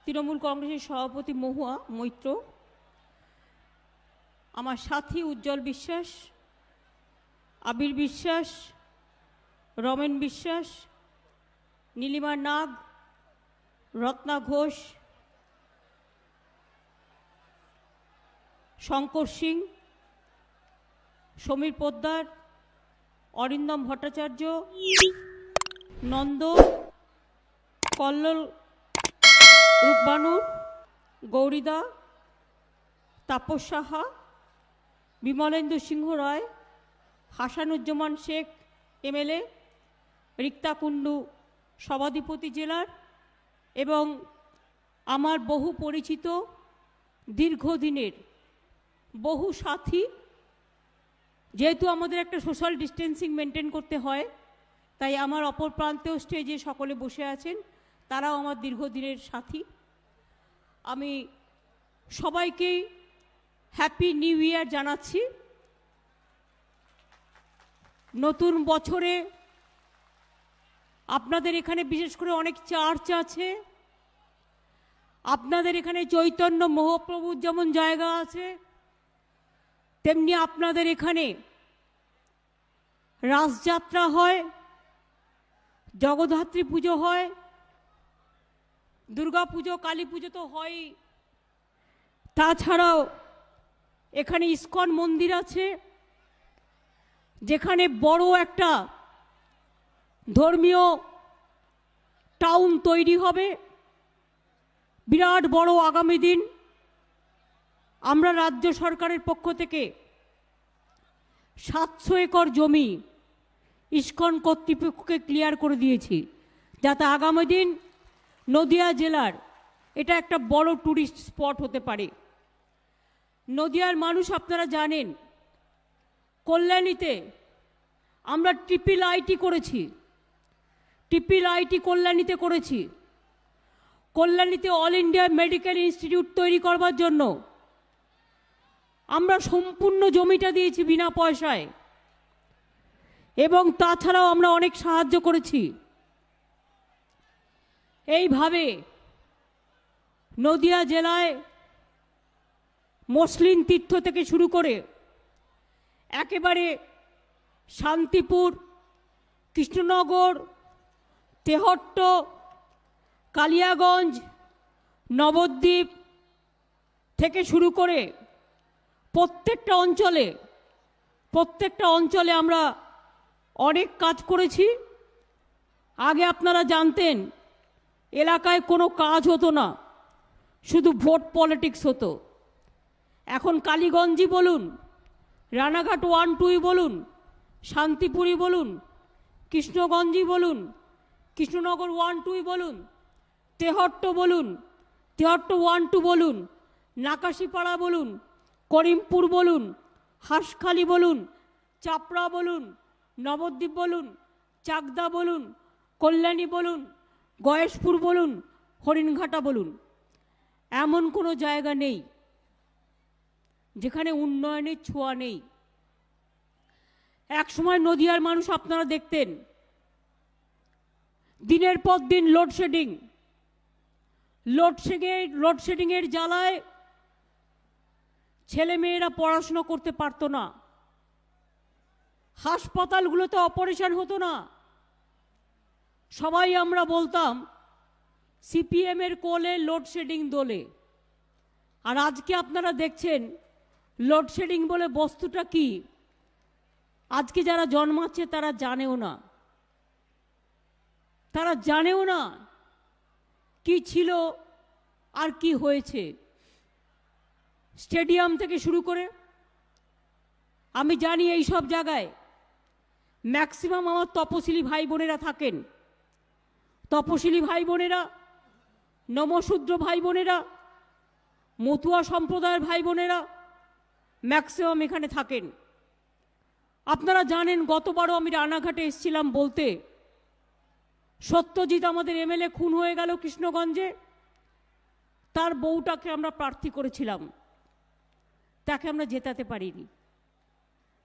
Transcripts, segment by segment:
তৃণমূল কংগ্রেসের সভাপতি মহুয়া মৈত্র, আমার সাথী উজ্জ্বল বিশ্বাস, আবির বিশ্বাস, রমেন বিশ্বাস, নীলিমা নাগ, রত্না ঘোষ, শঙ্কর সিং, সমীর পোদ্দার, অরিন্দম ভট্টাচার্য, নন্দ, কল্লোল রূপবানুর, গৌরীদা, তাপস সাহা, বিমলেন্দু সিংহ রায়, হাসানুজ্জামান শেখ এমএলএ, রিক্তা কুণ্ডু সভাধিপতি জেলার, এবং আমার বহু পরিচিত দীর্ঘদিনের বহু সাথী। যেহেতু আমাদের একটা সোশ্যাল ডিস্টেন্সিং মেনটেন করতে হয়, তাই আমার অপর প্রান্তেও স্টেজে সকলে বসে আছেন, তারাও আমার দীর্ঘদিনের সাথী। আমি সবাইকেই হ্যাপি নিউ ইয়ার জানাচ্ছি। নতুন বছরে আপনাদের এখানে বিশেষ করে অনেক চার্চ আছে, আপনাদের এখানে চৈতন্য মহাপ্রভুর যেমন জায়গা আছে, তেমনি আপনাদের এখানে রাসযাত্রা হয়, জগদ্ধাত্রী পুজো হয়, দুর্গা পুজো, কালী পুজো তো হয়ই। তাছাড়াও এখানে ইস্কন মন্দির আছে, যেখানে বড় একটা ধর্মীয় টাউন তৈরি হবে, বিরাট বড়। আগামী দিন আমরা রাজ্য সরকারের পক্ষ থেকে 700 একর জমি ইস্কন কর্তৃপক্ষকে ক্লিয়ার করে দিয়েছি, যাতে আগামী দিন নদিয়া জেলার এটা একটা বড় ট্যুরিস্ট স্পট হতে পারে। নদিয়ার মানুষ আপনারা জানেন, কল্যাণীতে আমরা ট্রিপল আইটি করেছি, ট্রিপল আইটি কল্যাণীতে করেছি। কল্যাণীতে অল ইন্ডিয়া মেডিকেল ইনস্টিটিউট তৈরি করবার জন্য আমরা সম্পূর্ণ জমিটা দিয়েছি বিনা পয়সায়, এবং তাছাড়াও আমরা অনেক সাহায্য করেছি। এইভাবে নদিয়া জেলায় মসলিন তীর্থ থেকে শুরু করে একেবারে শান্তিপুর, কৃষ্ণনগর, তেহট্ট, কালিয়াগঞ্জ, নবদ্বীপ থেকে শুরু করে প্রত্যেকটা অঞ্চলে আমরা অনেক কাজ করেছি। আগে আপনারা জানতেন এলাকায় কোনো কাজ হতো না, শুধু ভোট পলিটিক্স হতো। এখন কালীগঞ্জই বলুন, রানাঘাট 1-2 বলুন, শান্তিপুরই বলুন, কৃষ্ণগঞ্জই বলুন, কৃষ্ণনগর 1-2 বলুন, তেহট্ট বলুন, তেহট্ট 1-2 বলুন, নাকাশিপাড়া বলুন, করিমপুর বলুন, হাঁসখালি বলুন, চাপড়া বলুন, নবদ্বীপ বলুন, চাকদা বলুন, কল্যাণী বলুন, গয়েশপুর বলুন, হরিণঘাটা বলুন, এমন কোনো জায়গা নেই যেখানে উন্নয়নের ছোঁয়া নেই। একসময় নদিয়ার মানুষ আপনারা দেখতেন দিনের পর দিন লোডশেডিংয়ের জ্বালায় ছেলেমেয়েরা পড়াশোনা করতে পারতো না, হাসপাতালগুলোতে অপারেশন হতো না। সবাই আমরা বলতাম সিপিএমের কোলে লোডশেডিং দোলে। আর আজকে আপনারা দেখছেন লোডশেডিং বলে বস্তুটা কি আজকে যারা জন্মাচ্ছে তারা জানেও না কি ছিল আর কি হয়েছে। স্টেডিয়াম থেকে শুরু করে আমি জানি এই সব জায়গায় ম্যাক্সিমাম আমার তপশিলি ভাই বোনেরা থাকেন। তপশিলি ভাই বোনেরা, নমশূদ্র ভাই বোনেরা, মতুয়া সম্প্রদায়ের ভাই বোনেরা ম্যাক্সিমাম এখানে থাকেন। আপনারা জানেন গতবারও আমি রানাঘাটে এসেছিলাম বলতে, সত্যজিৎ আমাদের এমএলএ খুন হয়ে গেল কৃষ্ণগঞ্জে, তার বউটাকে আমরা প্রার্থী করেছিলাম, তাকে আমরা জেতাতে পারিনি।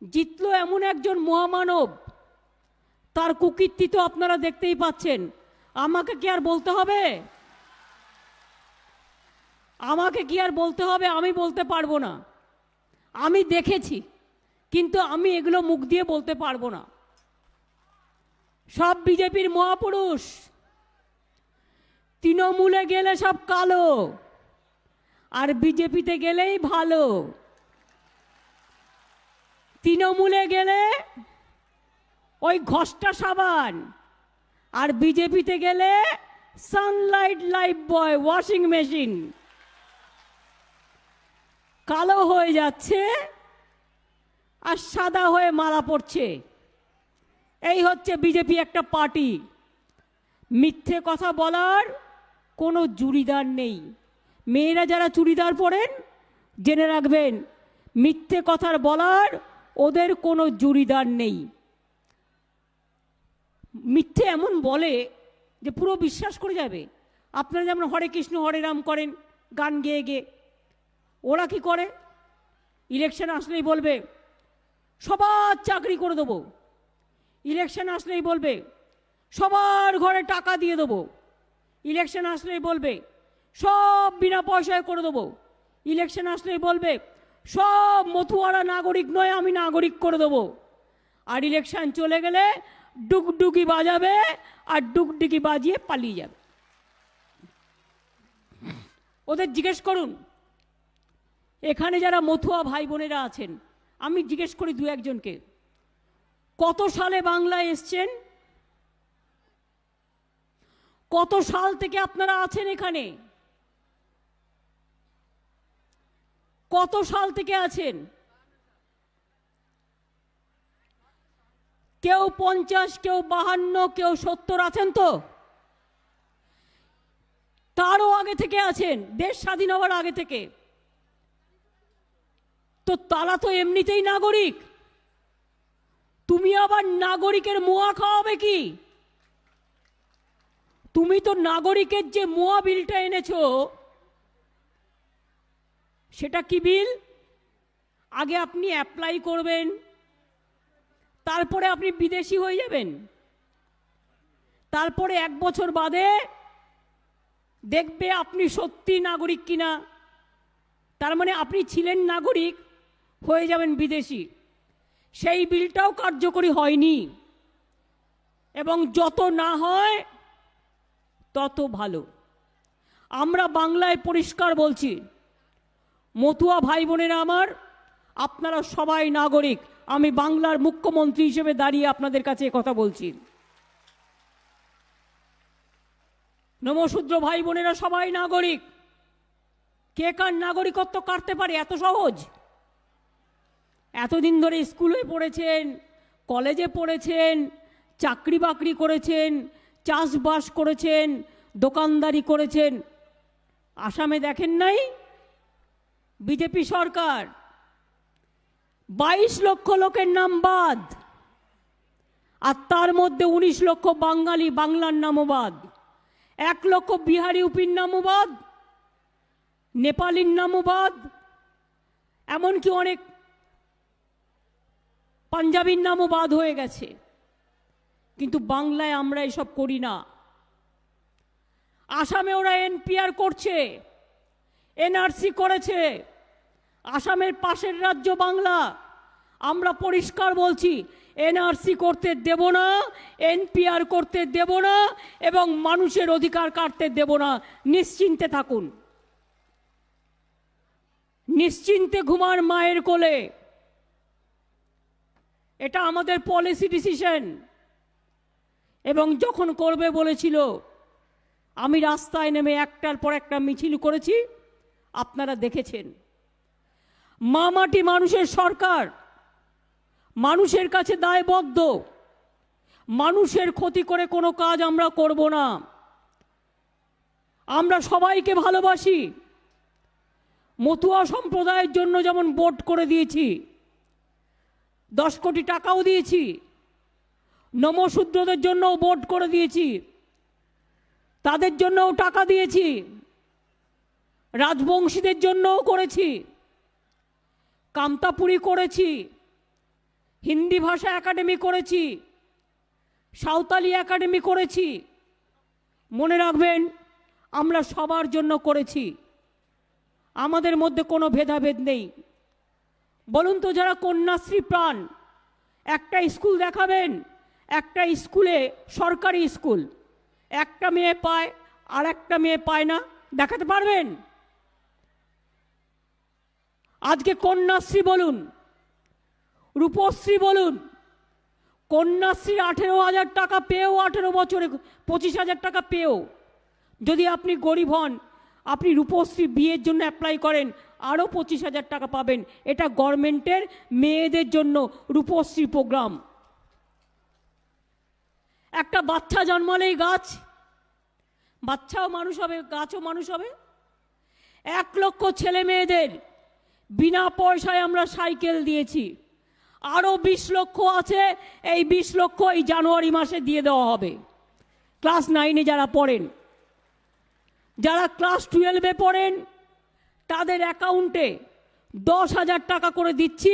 জিতলো এমন একজন মহামানব, তার কুকীর্তি তো আপনারা দেখতেই পাচ্ছেন, আমাকে কি আর বলতে হবে? আমাকে কি আর বলতে হবে? আমি বলতে পারবো না, আমি দেখেছি, কিন্তু আমি এগুলো মুখ দিয়ে বলতে পারবো না। সব বিজেপির মহাপুরুষ, তৃণমূলে গেলে সব কালো, আর বিজেপিতে গেলেই ভালো। তৃণমূলে গেলে ওই ঘষ্টা সাবান, আর বিজেপিতে গেলে সানলাইট লাইফ বয় ওয়াশিং মেশিন। কালো হয়ে যাচ্ছে আর সাদা হয়ে মারা পড়ছে। এই হচ্ছে বিজেপি একটা পার্টি। মিথ্যে কথা বলার কোনো জুড়িদার নেই। মেয়েরা যারা চুড়িদার পরেন জেনে রাখবেন, মিথ্যে কথার বলার ওদের কোনো জুড়িদার নেই। মিথ্যে এমন বলে যে পুরো বিশ্বাস করে যাবে। আপনারা যেমন হরে কৃষ্ণ হরে রাম করেন গান গেয়ে গেয়ে, ওরা কি করে? ইলেকশন আসলেই বলবে সবার চাকরি করে দেবো, ইলেকশন আসলেই বলবে সবার ঘরে টাকা দিয়ে দেবো, ইলেকশন আসলেই বলবে সব বিনা পয়সায় করে দেবো, ইলেকশন আসলেই বলবে সব মতুয়ারা নাগরিক নয় আমি নাগরিক করে দেবো। আর ইলেকশন চলে গেলে ডুগডুগি বাজাবে আর ডুগডুগি বাজিয়ে পালিয়ে যাবে। ওদের জিজ্ঞেস করুন, এখানে যারা মতুয়া ভাই বোনেরা আছেন, আমি জিজ্ঞেস করি দু একজনকে, কত সালে বাংলায় এসছেন? কত সাল থেকে আপনারা আছেন এখানে? কত সাল থেকে আছেন? কেউ 50, কেউ 52, কেউ 70 আছেন তো? তারও আগে থেকে আছেন, দেশ স্বাধীন হওয়ার আগে থেকে। তো তারা তো এমনিতেই নাগরিক, তুমি আবার নাগরিকের মোয়া খাওয়াবে কি? তুমি তো নাগরিকের যে মোয়া বিলটা এনেছো, সেটা কি বিল? আগে আপনি অ্যাপ্লাই করবেন, তারপরে আপনি বিদেশি হয়ে যাবেন, তারপরে 1 বছর বাদে দেখবে আপনি সত্যি নাগরিক কিনা। তার মানে আপনি ছিলেন নাগরিক, হয়ে যাবেন বিদেশি। সেই বিলটাও কার্যকরী হয়নি, এবং যত না হয় তত ভালো। আমরা বাংলায় পরিষ্কার বলছি, মতুয়া ভাই বোনেরা আমার, আপনারা সবাই নাগরিক। আমি বাংলার মুখ্যমন্ত্রী হিসেবে দাঁড়িয়ে আপনাদের কাছে কথা বলছি। নমশূদ্র ভাই বোনেরা সবাই নাগরিক। কে কার নাগরিকত্ব কাটতে পারে? এত সহজ? এতদিন ধরে স্কুলে পড়েছেন, কলেজে পড়েছেন, চাকরি বাকরি করেছেন, চাষবাস করেছেন, দোকানদারি করেছেন, আসামে দেখেন নাই? বিজেপি সরকার 22 লক্ষ লোকের নাম বাদ, আর তার মধ্যে 19 লক্ষ বাঙালি, বাংলার নামও বাদ। 1 লক্ষ বিহারি ইউপির নামও বাদ, নেপালির নামও বাদ, এমনকি অনেক পাঞ্জাবির নামও বাদ হয়ে গেছে। কিন্তু বাংলায় আমরা এসব করি না। আসামে ওরা এনপিআর করছে, এনআরসি করেছে। আসামের পাশের রাজ্য বাংলা। আমরা পরিষ্কার বলছি, এনআরসি করতে দেব না, এনপিআর করতে দেব না, এবং মানুষের অধিকার কাটতে দেব না। নিশ্চিন্তে থাকুন, নিশ্চিন্তে ঘুমান মায়ের কোলে। এটা আমাদের পলিসি ডিসিশন। এবং যখন করবে বলেছিল, আমি রাস্তায় নেমে একটার পর একটা মিছিল করেছি, আপনারা দেখেছেন। মামাটি মানুষের সরকার, মানুষের কাছে দায়বদ্ধ। মানুষের ক্ষতি করে কোনো কাজ আমরা করব না। আমরা সবাইকে ভালোবাসি। মতুয়া সম্প্রদায়ের জন্য যেমন ভোট করে দিয়েছি, 10 কোটি টাকাও দিয়েছি, নমশূদ্রদের জন্যও ভোট করে দিয়েছি, তাদের জন্যও টাকা দিয়েছি, রাজবংশীদের জন্যও করেছি, কামতাপুরি করেছি, হিন্দি ভাষা একাডেমি করেছি, সাঁওতালি একাডেমি করেছি। মনে রাখবেন, আমরা সবার জন্য করেছি। আমাদের মধ্যে কোনো ভেদাভেদ নেই। বলুন তো, যারা কন্যাশ্রী প্রাণ, একটা স্কুল দেখাবেন, একটা স্কুলে, সরকারি স্কুল, একটা মেয়ে পায় আর একটা মেয়ে পায় না, দেখাতে পারবেন? আজকে কন্যাশ্রী বলুন, রূপশ্রী বলুন, কন্যাশ্রীর 18,000 টাকা পেয়েও, 18 বছরে 25,000 টাকা পেয়েও যদি আপনি গরিব হন, আপনি রূপশ্রী বিয়ের জন্য অ্যাপ্লাই করেন, আরও 25,000 টাকা পাবেন। এটা গভর্নমেন্টের মেয়েদের জন্য রূপশ্রী প্রোগ্রাম। একটা বাচ্চা জন্মালেই গাছ, বাচ্চাও মানুষ হবে, গাছও মানুষ হবে। 1 লক্ষ ছেলে মেয়েদের বিনা পয়সায় আমরা সাইকেল দিয়েছি। আরও 20 লক্ষ আছে, এই 20 লক্ষ এই জানুয়ারি মাসে দিয়ে দেওয়া হবে। ক্লাস 9-এ যারা পড়েন, যারা ক্লাস 12-এ পড়েন, তাদের অ্যাকাউন্টে 10,000 টাকা করে দিচ্ছি,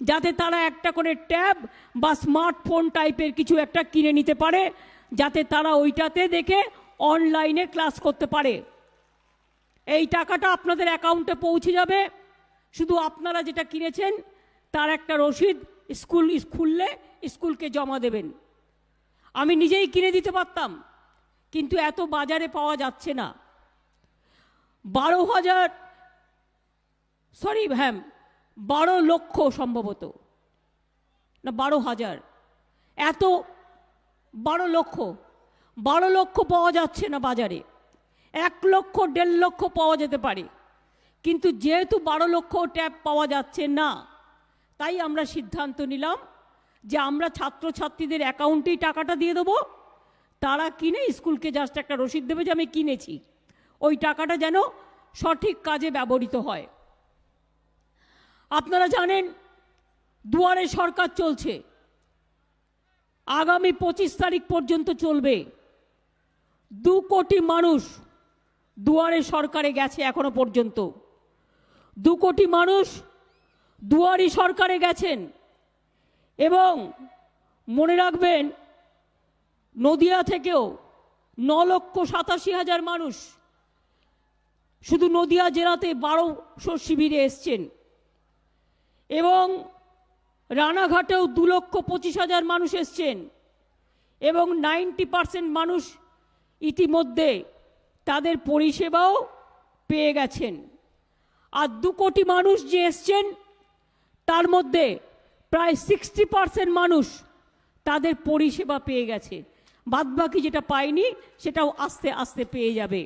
যাতে তারা একটা করে ট্যাব বা স্মার্টফোন টাইপের কিছু একটা কিনে নিতে পারে, যাতে তারা ওইটাতে দেখে অনলাইনে ক্লাস করতে পারে। এই টাকাটা আপনাদের অ্যাকাউন্টে পৌঁছে যাবে। শুধু আপনারা যেটা কিনেছেন তার একটা রসিদ স্কুল খুললে স্কুলকে জমা দেবেন। আমি নিজেই কিনে দিতে পারতাম, কিন্তু এত বাজারে পাওয়া যাচ্ছে না। 12 লক্ষ সম্ভবত, না 12,000, এত 12 লক্ষ পাওয়া যাচ্ছে না বাজারে। 1 লক্ষ 1.5 লক্ষ পাওয়া যেতে পারে, কিন্তু যেহেতু 12 লক্ষ ট্যাব পাওয়া যাচ্ছে না, তাই আমরা সিদ্ধান্ত নিলাম যে আমরা ছাত্রছাত্রীদের অ্যাকাউন্টেই টাকাটা দিয়ে দেবো। তারা কিনে স্কুলকে জাস্ট একটা রসিদ দেবে যে আমি কিনেছি। ওই টাকাটা যেন সঠিক কাজে ব্যবহৃত হয়। আপনারা জানেন দুয়ারে সরকার চলছে, আগামী 25 তারিখ পর্যন্ত চলবে। 2 কোটি মানুষ দুয়ারে সরকারে গেছে এখনো পর্যন্ত। 2 কোটি মানুষ দুয়ারি সরকারে গেছেন। এবং মনে রাখবেন, নদিয়া থেকেও 9,87,000 মানুষ শুধু নদিয়া জেলাতে 1200 শিবিরে এসছেন। এবং রানাঘাটেও 2,25,000 মানুষ এসছেন। এবং 90% মানুষ ইতিমধ্যে তাদের পরিষেবাও পেয়ে গেছেন। আর 2 কোটি মানুষ যে এসছেন, তার মধ্যে প্রায় 60% মানুষ তাদের পরিষেবা পেয়ে গেছে। বাদবাকি যেটা পায়নি সেটাও আস্তে আস্তে পেয়ে যাবে।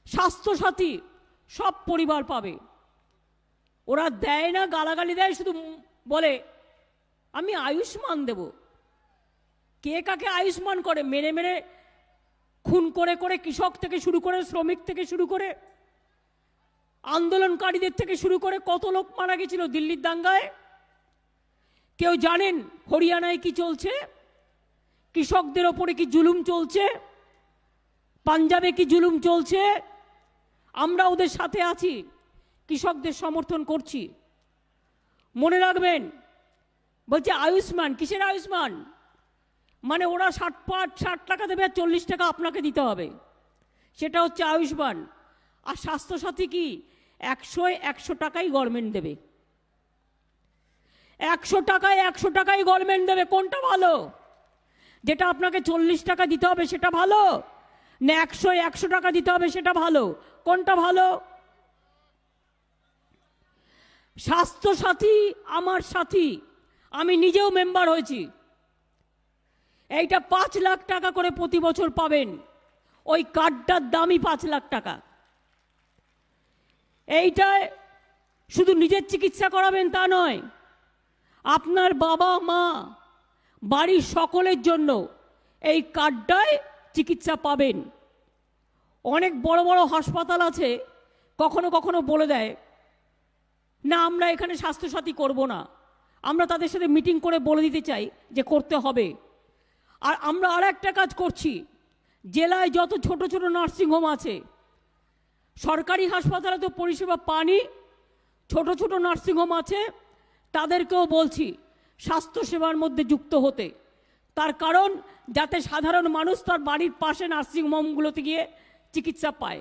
স্বাস্থ্যসাথী সব পরিবার পাবে। ওরা দেয় না, গালাগালি দেয়, শুধু বলে আমি আয়ুষ্মান দেব। কে কাকে আয়ুষ্মান করে? মেরে মেরে খুন করে করে, কৃষক থেকে শুরু করে, শ্রমিক থেকে শুরু করে, আন্দোলনকারীদের থেকে শুরু করে কত লোক মারা গেছিল দিল্লির দাঙ্গায়। কেউ জানেন হরিয়ানায় কি চলছে? কৃষকদের ওপরে কি জুলুম চলছে? পাঞ্জাবে কি জুলুম চলছে? আমরা ওদের সাথে আছি, কৃষকদের সমর্থন করছি। মনে রাখবেন, বলছে আয়ুষ্মান, কিসের আয়ুষ্মান? মানে ওরা 60 টাকা দেবে আর 40 টাকা আপনাকে দিতে হবে, সেটা হচ্ছে আয়ুষ্মান। আর স্বাস্থ্যসাথী কি? 100 টাকাই গভর্নমেন্ট দেবে। 100 টাকাই গভর্নমেন্ট দেবে। কোনটা ভালো? যেটা আপনাকে 40 টাকা দিতে হবে সেটা ভালো, না 100 টাকা দিতে হবে সেটা ভালো? কোনটা ভালো? স্বাস্থ্যসাথী আমার সাথী, আমি নিজেও মেম্বার হয়েছি। এইটা 5 লাখ টাকা করে প্রতি বছর পাবেন। ওই কার্ডটার দামই 5 লাখ টাকা। এইটায় শুধু নিজের চিকিৎসা করাবেন তা নয়, আপনার বাবা মা বাড়ির সকলের জন্য এই কার্ডটায় চিকিৎসা পাবেন। অনেক বড় বড় হাসপাতাল আছে, কখনো কখনো বলে দেয় না আমরা এখানে স্বাস্থ্যসাথী করব না। আমরা তাদের সাথে মিটিং করে বলে দিতে চাই যে করতে হবে। আর আমরা আর একটা কাজ করছি, জেলায় যত ছোট ছোট নার্সিংহোম আছে, সরকারি হাসপাতালে তো পরিষেবা পানি, ছোট ছোট নার্সিংহোম আছে, তাদেরকেও বলছি স্বাস্থ্যসেবার মধ্যে যুক্ত হতে। তার কারণ যাতে সাধারণ মানুষ তার বাড়ির পাশে নার্সিংহোমগুলোতে গিয়ে চিকিৎসা পায়।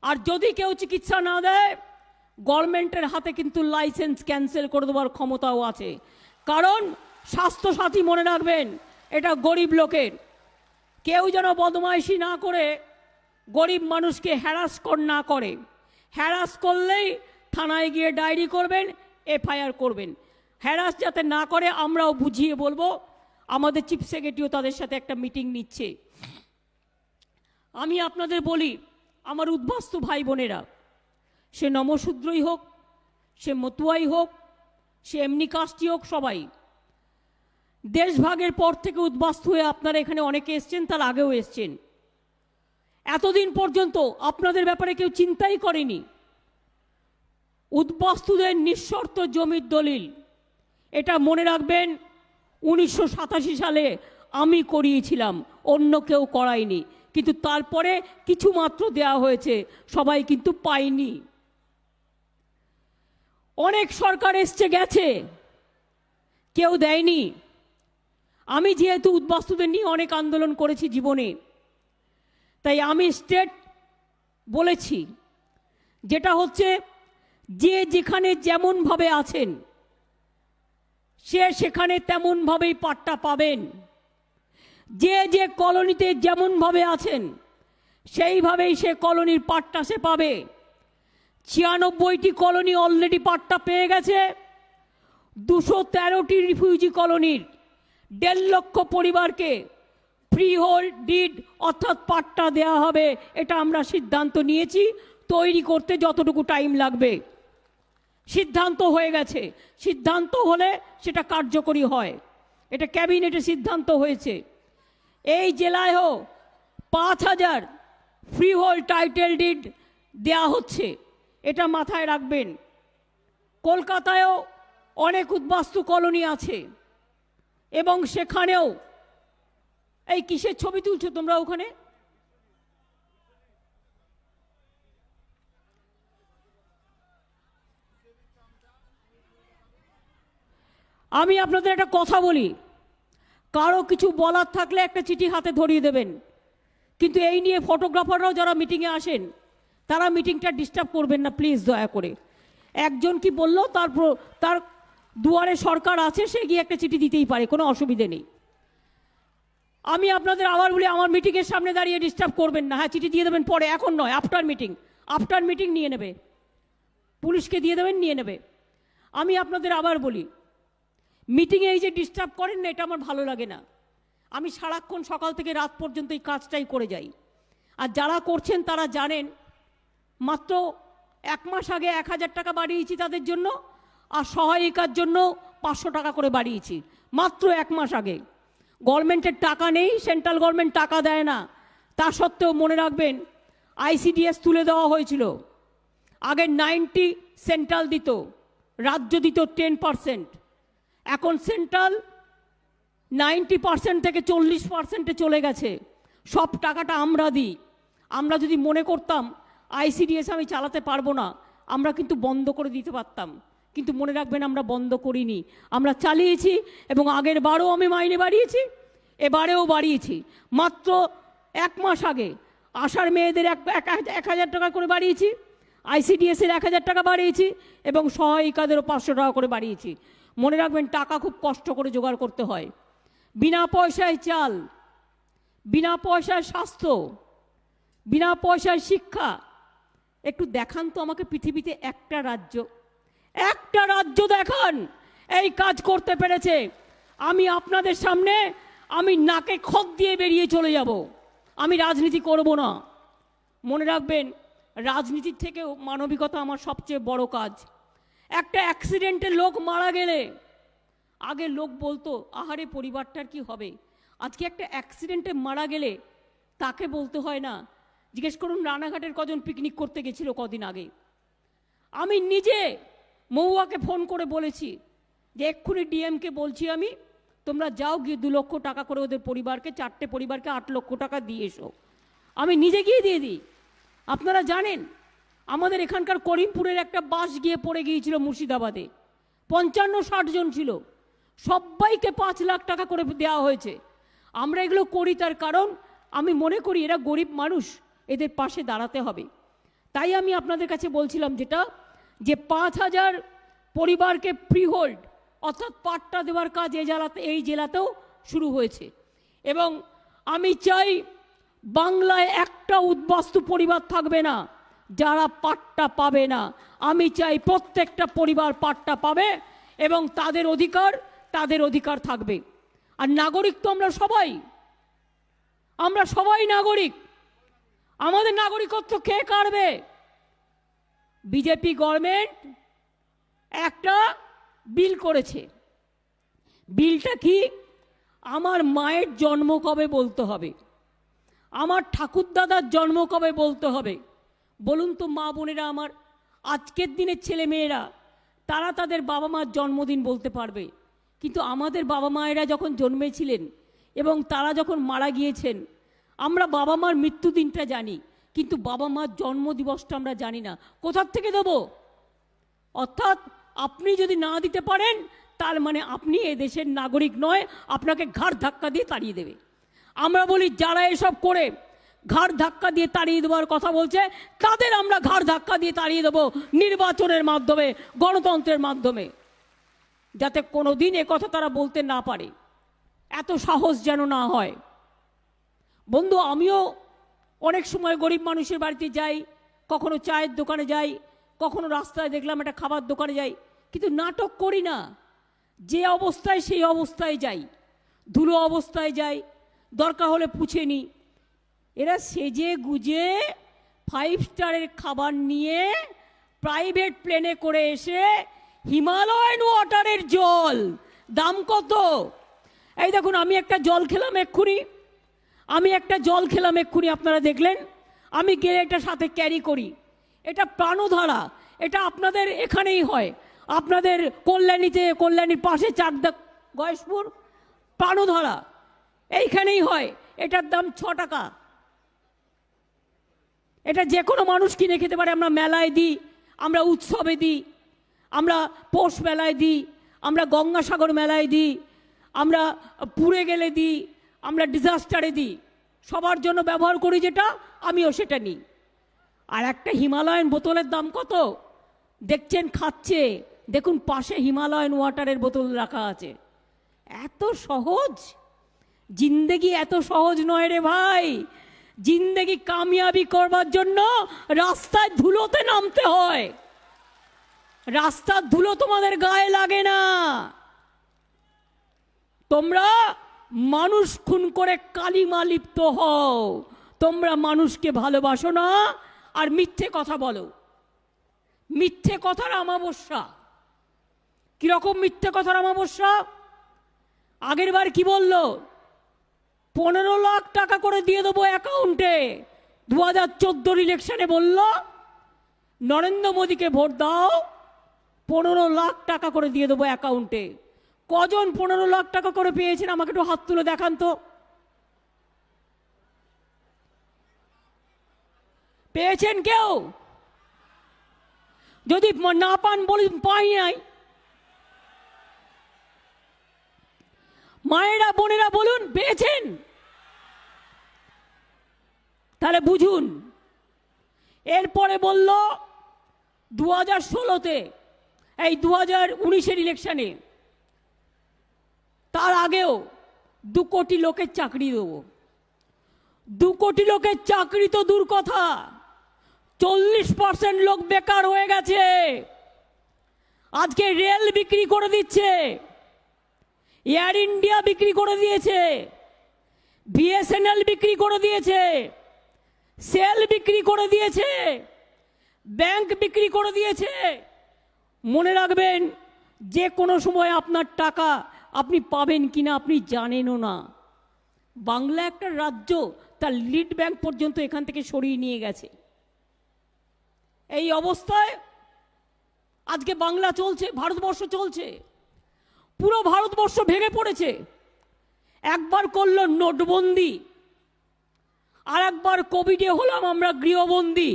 আর যদি কেউ চিকিৎসা না দেয়, গভর্নমেন্টের হাতে কিন্তু লাইসেন্স ক্যান্সেল করে দেওয়ার ক্ষমতাও আছে। কারণ স্বাস্থ্যসাথী, মনে রাখবেন, এটা গরিব লোকের। কেউ যেন বদমাইশি না করে গরিব মানুষকে হ্যারাস না করে। হ্যারাস করলেই থানায় গিয়ে ডায়েরি করবেন, এফআইআর করবেন। হ্যারাস যাতে না করে আমরাও বুঝিয়ে বলবো। আমাদের চিফ সেক্রেটারিও তাদের সাথে একটা মিটিং নিচ্ছে। আমি আপনাদের বলি, আমার উদ্বাস্তু ভাই বোনেরা, সে নমশূদ্রই হোক, সে মতুয়াই হোক, সে এমনি কাস্টই হোক, সবাই দেশভাগের পর থেকে উদ্বাস্তু হয়ে আপনারা এখানে অনেকে এসছেন, তার আগেও এসছেন। এতদিন পর্যন্ত আপনাদের ব্যাপারে কেউ চিন্তাই করেনি। উদ্বাস্তুদের নিঃশর্ত জমির দলিল, এটা মনে রাখবেন, 1987 সালে আমি করিয়েছিলাম, অন্য কেউ করায়নি। কিন্তু তারপরে কিছু মাত্র দেয়া হয়েছে, সবাই কিন্তু পায়নি। অনেক সরকার এসছে গেছে, কেউ দেয়নি। আমি যেহেতু উদ্বাস্তুদের নিয়ে অনেক আন্দোলন করেছি জীবনে, তাই আমি স্টেট বলেছি, যেটা হচ্ছে যে যেখানে যেমনভাবে আছেন সে সেখানে তেমনভাবেই পাট্টা পাবেন। যে যে কলোনিতে যেমনভাবে আছেন সেইভাবেই সে কলোনির পাট্টা সে পাবে। 96টি কলোনি অলরেডি পাট্টা পেয়ে গেছে। 213টি রিফিউজি কলোনির 1.5 লক্ষ পরিবারকে ফ্রি হোল্ড ডিড অর্থাৎ পাট্টা দেওয়া হবে। এটা আমরা সিদ্ধান্ত নিয়েছি। তৈরি করতে যতটুকু টাইম লাগবে সিদ্ধান্ত হয়ে গেছে। সিদ্ধান্ত হলে সেটা কার্যকরী হয়। এটা ক্যাবিনেটে সিদ্ধান্ত হয়েছে। এই জেলায়ও 5000 ফ্রি হোল্ড টাইটেল ডিড দেয়া হচ্ছে, এটা মাথায় রাখবেন। কলকাতায়ও অনেক উদ্বাস্তু কলোনি আছে এবং সেখানেও এই কিসের ছবি তুলছো তোমরা ওখানে? আমি আপনাদের একটা কথা বলি, কারো কিছু বলার থাকলে একটা চিঠি হাতে ধরিয়ে দেবেন। কিন্তু এই নিয়ে ফটোগ্রাফাররাও যারা মিটিংয়ে আসেন তারা মিটিংটা ডিস্টার্ব করবেন না প্লিজ, দয়া করে। একজন কি বললো, তার দুয়ারে সরকার আছে, সে গিয়ে একটা চিঠি দিতেই পারে, কোনো অসুবিধে নেই। আমি আপনাদের আবার বলি, আমার মিটিংয়ের সামনে দাঁড়িয়ে ডিস্টার্ব করবেন না। হ্যাঁ, চিঠি দিয়ে দেবেন পরে, এখন নয়, আফটার মিটিং নিয়ে নেবে, পুলিশকে দিয়ে দেবেন, নিয়ে নেবে। আমি আপনাদের আবার বলি, মিটিংয়ে এই যে ডিস্টার্ব করেন না, এটা আমার ভালো লাগে না। আমি সারাক্ষণ সকাল থেকে রাত পর্যন্ত এই কাজটাই করে যাই। আর যারা করছেন তারা জানেন, মাত্র 1 মাস আগে 1000 টাকা বাড়িয়েছি তাদের জন্য, আর সহায়িকার জন্য 500 টাকা করে বাড়িয়েছি, মাত্র 1 মাস আগে। গভর্নমেন্টের টাকা নেই, সেন্ট্রাল গভর্নমেন্ট টাকা দেয় না। তা সত্ত্বেও মনে রাখবেন, ICDS তুলে দেওয়া হয়েছিল। আগে 90 সেন্ট্রাল দিত, রাজ্য দিত 10%। এখন সেন্ট্রাল 90% থেকে 40%-এ চলে গেছে। সব টাকাটা আমরা দিই। আমরা যদি মনে করতাম ICDS আমি চালাতে পারবো না, আমরা কিন্তু বন্ধ করে দিতে পারতাম। কিন্তু মনে রাখবেন, আমরা বন্ধ করিনি, আমরা চালিয়েছি। এবং আগের বারও আমি মাইনে বাড়িয়েছি, এবারেও বাড়িয়েছি। মাত্র 1 মাস আগে আশার মেয়েদের 1000 টাকা করে বাড়িয়েছি, ICDS-এর 1000 টাকা বাড়িয়েছি, এবং সহায়িকাদেরও 500 টাকা করে বাড়িয়েছি। মনে রাখবেন, টাকা খুব কষ্ট করে জোগাড় করতে হয়। বিনা পয়সায় চাল, বিনা পয়সায় স্বাস্থ্য, বিনা পয়সায় শিক্ষা। একটু দেখান তো আমাকে পৃথিবীতে একটা রাজ্য দেখান এই কাজ করতে পেরেছে। আমি আপনাদের সামনে আমি নাকে খত দিয়ে বেরিয়ে চলে যাব। আমি রাজনীতি করব না। মনে রাখবেন, রাজনীতির থেকেও মানবিকতা আমার সবচেয়ে বড় কাজ। একটা অ্যাক্সিডেন্টে লোক মারা গেলে আগে লোক বলতো, আহারে পরিবারটার কি হবে। আজকে একটা অ্যাক্সিডেন্টে মারা গেলে তাকে বলতে হয় না। জিজ্ঞেস করুন, রানাঘাটের কজন পিকনিক করতে গেছিল কদিন আগে। আমি নিজে মহুয়াকে ফোন করে বলেছি যে এক্ষুনি ডিএমকে বলছি, আমি তোমরা যাও গিয়ে 2 লক্ষ টাকা করে ওদের পরিবারকে, 4টে পরিবারকে 8 লক্ষ টাকা দিয়ে এসো। আমি নিজে গিয়ে দিয়ে দিই। আপনারা জানেন, আমাদের এখানকার করিমপুরের একটা বাস গিয়ে পড়ে গিয়েছিল মুর্শিদাবাদে, 55-60 জন ছিল, সবাইকে 5 লাখ টাকা করে দেওয়া হয়েছে। আমরা এগুলো করি তার কারণ আমি মনে করি এরা গরিব মানুষ, এদের পাশে দাঁড়াতে হবে। তাই আমি আপনাদের কাছে বলছিলাম যেটা, যে 5,000 পরিবারকে ফ্রি হোল্ড অর্থাৎ পাট্টা দেওয়ার কাজ এই জেলাতেও শুরু হয়েছে। এবং আমি চাই বাংলায় একটা উদ্বাস্তু পরিবার থাকবে না যারা পাট্টা পাবে না। আমি চাই প্রত্যেকটা পরিবার পাট্টা পাবে এবং তাদের অধিকার থাকবে। আর নাগরিক তো আমরা সবাই নাগরিক। আমাদের নাগরিকত্ব কে কাড়বে? বিজেপি গভর্নমেন্ট একটা বিল করেছে। বিলটা কি? আমার মায়ের জন্ম কবে বলতে হবে, আমার ঠাকুরদাদার জন্ম কবে বলতে হবে। বলুন তো মা বোনেরা, আমার আজকের দিনের ছেলে মেয়েরা তারা তাদের বাবা মার জন্মদিন বলতে পারবে, কিন্তু আমাদের বাবা মায়েরা যখন জন্মেছিলেন এবং তারা যখন মারা গিয়েছেন, আমরা বাবা মার মৃত্যুদিনটা জানি, কিন্তু বাবা মার জন্মদিবসটা আমরা জানি না। কোথার থেকে দেব? অর্থাৎ আপনি যদি না দিতে পারেন তার মানে আপনি এ দেশের নাগরিক নয়, আপনাকে ঘাড় ধাক্কা দিয়ে তাড়িয়ে দেবে। আমরা বলি যারা এসব করে ঘাড় ধাক্কা দিয়ে তাড়িয়ে দেওয়ার কথা বলছে, তাদের আমরা ঘাড় ধাক্কা দিয়ে তাড়িয়ে দেবো নির্বাচনের মাধ্যমে, গণতন্ত্রের মাধ্যমে, যাতে কোনোদিন এ কথা তারা বলতে না পারে। এত সাহস যেন না হয়। বন্ধু, আমিও অনেক সময় গরিব মানুষের বাড়িতে যাই, কখনো চায়ের দোকানে যাই, কখনো রাস্তায় দেখলাম একটা খাবার দোকানে যাই, কিন্তু নাটক করি না। যে অবস্থায় সেই অবস্থায় যাই, ধুলো অবস্থায় যাই, দরকার হলে পুছে নিই। এরা সেজে গুজে 5 স্টারের খাবার নিয়ে প্রাইভেট প্লেনে করে এসে হিমালয়ান ওয়াটারের জল, দাম কত? এই দেখুন, আমি একটা জল খেলাম এক্ষুনি, আপনারা দেখলেন। আমি গেলে এটা সাথে ক্যারি করি। এটা প্রাণধারা, এটা আপনাদের এখানেই হয়, আপনাদের কল্যাণীর পাশে চাকদা গয়েশপুর প্রাণধারা এইখানেই হয়। এটার দাম 6 টাকা। এটা যে কোনো মানুষ কিনে খেতে পারে। আমরা মেলায় দিই, আমরা উৎসবে দিই, আমরা পৌষ মেলায় দিই, আমরা গঙ্গাসাগর মেলায় দিই, আমরা পুড়ে গেলে দিই, আমরা ডিজাস্টারে দিই, সবার জন্য ব্যবহার করি যেটা, আমিও সেটা নিই। আর একটা হিমালয়ান বোতলের দাম কত দেখছেন? খাচ্ছে, দেখুন পাশে হিমালয়ান ওয়াটারের বোতল রাখা আছে। এত সহজ জিন্দেগি, এত সহজ নয় রে ভাই। জিন্দেগি কামিয়াবি করবার জন্য রাস্তায় ধুলোতে নামতে হয়। রাস্তার ধুলো তোমাদের গায়ে লাগে না। তোমরা মানুষ খুন করে কালিমা লিপ্ত হও, তোমরা মানুষকে ভালোবাসো না আর মিথ্যে কথা বলো। মিথ্যে কথার অমাবস্যা। কিরকম মিথ্যে কথার অমাবস্যা? আগের বার কি বললো? 15 লাখ টাকা করে দিয়ে দেবো অ্যাকাউন্টে। 2014 ইলেকশনে বলল নরেন্দ্র মোদীকে ভোট দাও, 15 লাখ টাকা করে দিয়ে দেবো অ্যাকাউন্টে। কজন 15 লাখ টাকা করে পেয়েছেন? আমাকে একটু হাত তুলে দেখান তো। পেয়েছেন কেউ? যদি না পান বলি পাই নাই। মায়েরা বোনেরা বলুন পেয়েছেন? তাহলে বুঝুন। এরপরে বলল 2016-তে, এই 2019-এর ইলেকশনে, তার আগেও 2 কোটি লোকের চাকরি দেবো। 2 কোটি লোকের চাকরি তো দূর কথা, 40% লোক বেকার হয়ে গেছে। আজকে রেল বিক্রি করে দিচ্ছে, এয়ার ইন্ডিয়া বিক্রি করে দিয়েছে, বিএসএনএল বিক্রি করে দিয়েছে, সেল বিক্রি করে দিয়েছে, ব্যাংক বিক্রি করে দিয়েছে। মনে রাখবেন, যে কোনো সময় আপনার টাকা আপনি পাবেন কিনা আপনি জানেনও না। বাংলা একটা রাজ্য, তার লিড ব্যাংক পর্যন্ত এখান থেকে সরিয়ে নিয়ে গেছে। এই অবস্থায় আজকে বাংলা চলছে, ভারতবর্ষ চলছে। পুরো ভারতবর্ষ ভেঙে পড়েছে। একবার করলো নোটবন্দি, আর একবার কোভিডে হলাম আমরা গৃহবন্দী,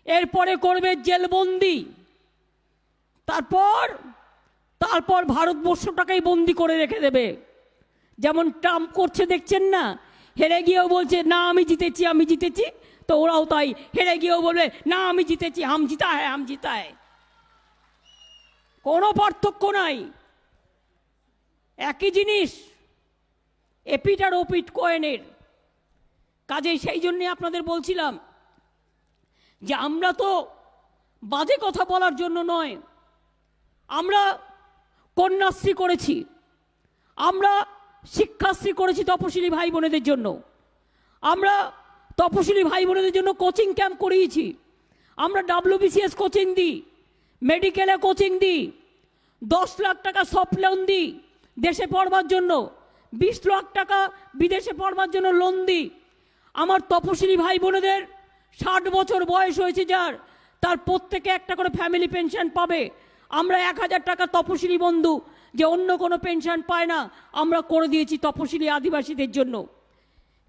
এরপরে করবে জেলবন্দি, তারপর ভারতবর্ষটাকেই বন্দি করে রেখে দেবে। যেমন ট্রাম্প করছে দেখছেন না, হেরে গিয়েও বলছে না আমি জিতেছি। তো ওরাও তাই হেরে গিয়েও বলবে না আমি জিতেছি, হাম জিতা হ্যাঁ হাম জিতা হ্যাঁ। কোনো পার্থক্য নাই, একই জিনিস, এপিট আর ওপিট কয়েনের। কাজেই সেই জন্যে আপনাদের বলছিলাম যে আমরা তো বাজে কথা বলার জন্য নয়, আমরা কন্যাশ্রী করেছি, আমরা শিক্ষাশ্রী করেছি তপশিলি ভাই বোনেদের জন্য, আমরা তপশিলি ভাই বোনেদের জন্য কোচিং ক্যাম্প করিয়েছি, আমরা WBCS কোচিং দিই, মেডিকেলে কোচিং দিই, 10 লাখ টাকা সফট লোন দিই দেশে পড়বার জন্য, 20 লাখ টাকা বিদেশে পড়বার জন্য লোন দিই। আমার তপশিলি ভাই বোনেদের 60 বছর বয়স হয়েছে যার, তার প্রত্যেকে একটা করে ফ্যামিলি পেনশন পাবে। আমরা 1000 টাকা তপশিলি বন্ধু, যে অন্য কোনো পেনশন পায় না, আমরা করে দিয়েছি তপশিলি আদিবাসীদের জন্য।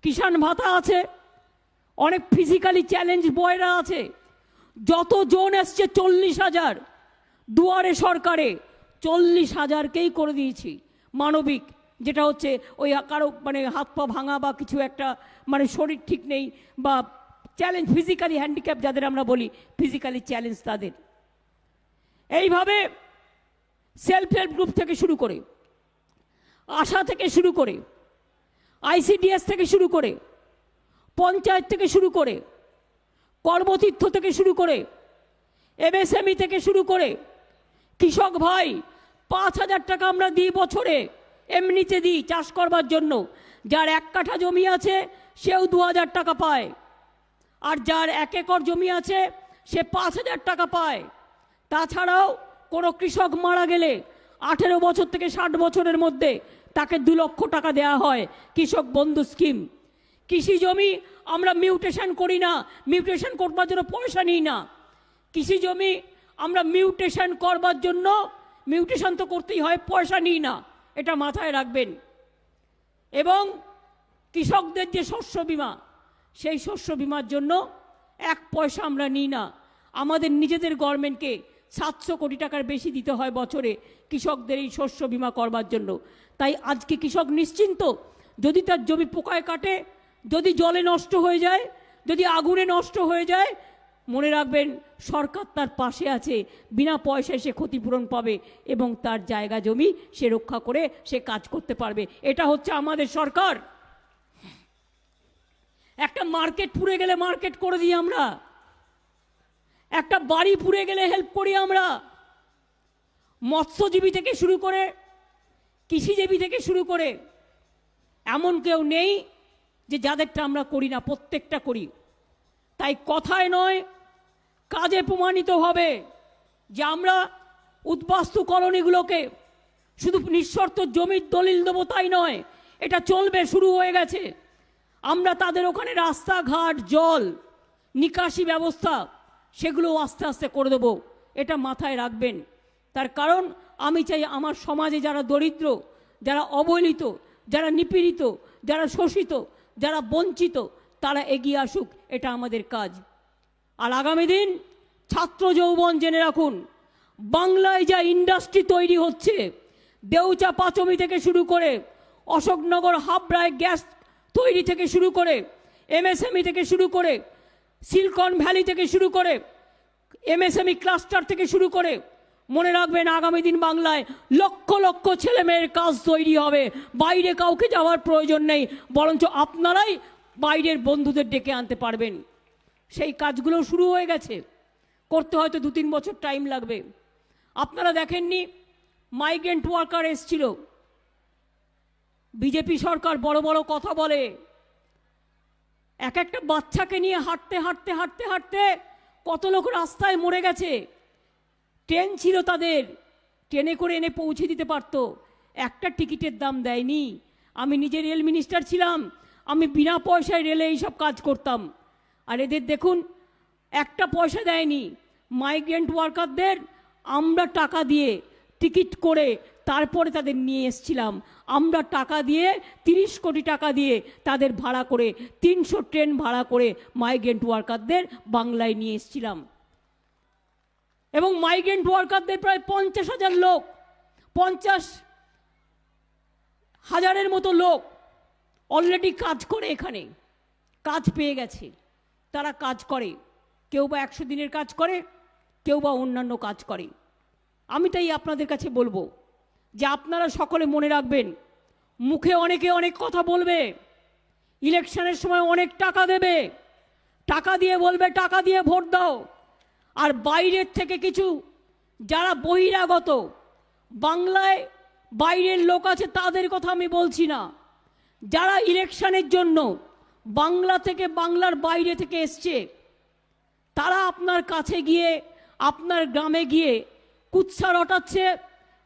কিষাণ ভাতা আছে, অনেক ফিজিক্যালি চ্যালেঞ্জ বয়রা আছে, যত জন এসছে 40,000 দুয়ারে সরকারে 40,000কেই করে দিয়েছি মানবিক, যেটা হচ্ছে ওই কারো মানে হাত পা ভাঙা বা কিছু একটা মানে শরীর ঠিক নেই বা চ্যালেঞ্জ, ফিজিক্যালি হ্যান্ডিক্যাপ যাদের আমরা বলি, ফিজিক্যালি চ্যালেঞ্জ তাদের। এইভাবে সেলফ হেল্প গ্রুপ থেকে শুরু করে, আশা থেকে শুরু করে, ICDS থেকে শুরু করে, পঞ্চায়েত থেকে শুরু করে, কর্মতীর্থ থেকে শুরু করে, MSME থেকে শুরু করে, কৃষক ভাই 5,000 টাকা আমরা দিই বছরে, এমনিতে দিই চাষ করবার জন্য। যার 1 কাঠা জমি আছে সেও 2,000 টাকা পায়, আর যার 1 একর জমি আছে সে 5,000 টাকা পায়। তাছাড়াও কোনো কৃষক মারা গেলে 18 বছর থেকে 60 বছরের মধ্যে তাকে 2 লক্ষ টাকা দেওয়া হয়, কৃষক বন্ধু স্কিম। কৃষি জমি আমরা মিউটেশন করি না, মিউটেশন করবার জন্য পয়সা নিই না। কৃষি জমি আমরা মিউটেশন করবার জন্য, মিউটেশন তো করতেই হয়, পয়সা নিই না, এটা মাথায় রাখবেন। এবং কৃষকদের যে শস্য বিমা, সেই শস্য বিমার জন্য 1 পয়সা আমরা নিই না। আমাদের নিজেদের গভর্নমেন্টকে 700 কোটি টাকার বেশি দিতে হয় বছরে কৃষকদের এই শস্য বিমা করবার জন্য। তাই আজকে কৃষক নিশ্চিন্ত, যদি তার জমি পোকায় কাটে, যদি জলে নষ্ট হয়ে যায়, যদি আগুনে নষ্ট হয়ে যায়, মনে রাখবেন সরকার তার পাশে আছে, বিনা পয়সায় সে ক্ষতিপূরণ পাবে এবং তার জায়গা জমি সে রক্ষা করে সে কাজ করতে পারবে। এটা হচ্ছে আমাদের সরকার। একটা মার্কেট পুড়ে গেলে মার্কেট করে দিই আমরা, একটা বাড়ি পুড়ে গেলে হেল্প করি আমরা। মৎস্যজীবী থেকে শুরু করে, কৃষিজীবী থেকে শুরু করে, এমন কেউ নেই যে যাদেরটা আমরা করি না, প্রত্যেকটা করি। তাই কথায় নয়, কাজে প্রমাণিত হবে যে আমরা উদ্বাস্তু কলোনিগুলোকে শুধু নিঃশর্ত জমির দলিল দেবো তাই নয়, এটা চলবে, শুরু হয়ে গেছে। আমরা তাদের ওখানে রাস্তাঘাট, জল নিকাশি ব্যবস্থা, সেগুলো আস্তে আস্তে করে দেবো, এটা মাথায় রাখবেন। তার কারণ আমি চাই আমার সমাজে যারা দরিদ্র, যারা অবহেলিত, যারা নিপীড়িত, যারা শোষিত, যারা বঞ্চিত, তারা এগিয়ে আসুক, এটা আমাদের কাজ। আর আগামী দিন ছাত্র যৌবন জেনে রাখুন, বাংলায় যা ইন্ডাস্ট্রি তৈরি হচ্ছে, দেউচা পাঁচমি থেকে শুরু করে, অশোকনগর হাবড়ায় গ্যাস তৈরি থেকে শুরু করে, MSME থেকে শুরু করে, সিলিকন ভ্যালি থেকে শুরু করে, MSME ক্লাস্টার থেকে শুরু করে, মনে রাখবেন আগামী দিন বাংলায় লক্ষ লক্ষ ছেলে মেয়ের কাজ তৈরি হবে। বাইরে কাউকে যাওয়ার প্রয়োজন নেই, বরঞ্চ আপনারাই বাইরের বন্ধুদের ডেকে আনতে পারবেন। সেই কাজগুলো শুরু হয়ে গেছে, করতে হয়তো 2-3 বছর টাইম লাগবে। আপনারা দেখেননি মাইগ্রেন্ট ওয়ার্কার এসছিল, বিজেপি সরকার বড় বড় কথা বলে, এক একটা বাচ্চাকে নিয়ে হাঁটতে হাঁটতে হাঁটতে হাঁটতে কত লোক রাস্তায় মরে গেছে। ট্রেন ছিল তাদের, ট্রেনে করে এনে পৌঁছে দিতে পারত, একটা টিকিটের দাম দেয়নি। আমি নিজে রেল মিনিস্টার ছিলাম, আমি বিনা পয়সায় রেলে এইসব কাজ করতাম। আর এদের দেখুন, একটা পয়সা দেয়নি। মাইগ্রেন্ট ওয়ার্কারদের আমরা টাকা দিয়ে টিকিট করে তারপরে তাদের নিয়ে এসছিলাম। আমরা টাকা দিয়ে 30 কোটি টাকা দিয়ে তাদের ভাড়া করে 300 ট্রেন ভাড়া করে মাইগ্রেন্ট ওয়ার্কারদের বাংলায় নিয়ে এসছিলাম। এবং মাইগ্রেন্ট ওয়ার্কারদের প্রায় 50,000 লোক, 50,000-এর মতো লোক অলরেডি কাজ করে, এখানে কাজ পেয়ে গেছে। তারা কাজ করে, কেউ বা 100 দিনের কাজ করে, কেউ বা অন্যান্য কাজ করে। আমি তাই আপনাদের কাছে বলবো যে আপনারা সকলে মনে রাখবেন, মুখে অনেকে অনেক কথা বলবে, ইলেকশনের সময় অনেক টাকা দেবে, টাকা দিয়ে বলবে টাকা দিয়ে ভোট দাও, আর বাইরের থেকে কিছু যারা বহিরাগত বাংলায় বাইরের লোক আছে তাদের কথা আমি বলছি না, যারা ইলেকশনের জন্য বাংলা থেকে বাংলার বাইরে থেকে এসছে, তারা আপনার কাছে গিয়ে আপনার গ্রামে গিয়ে কুৎসা রটাচ্ছে।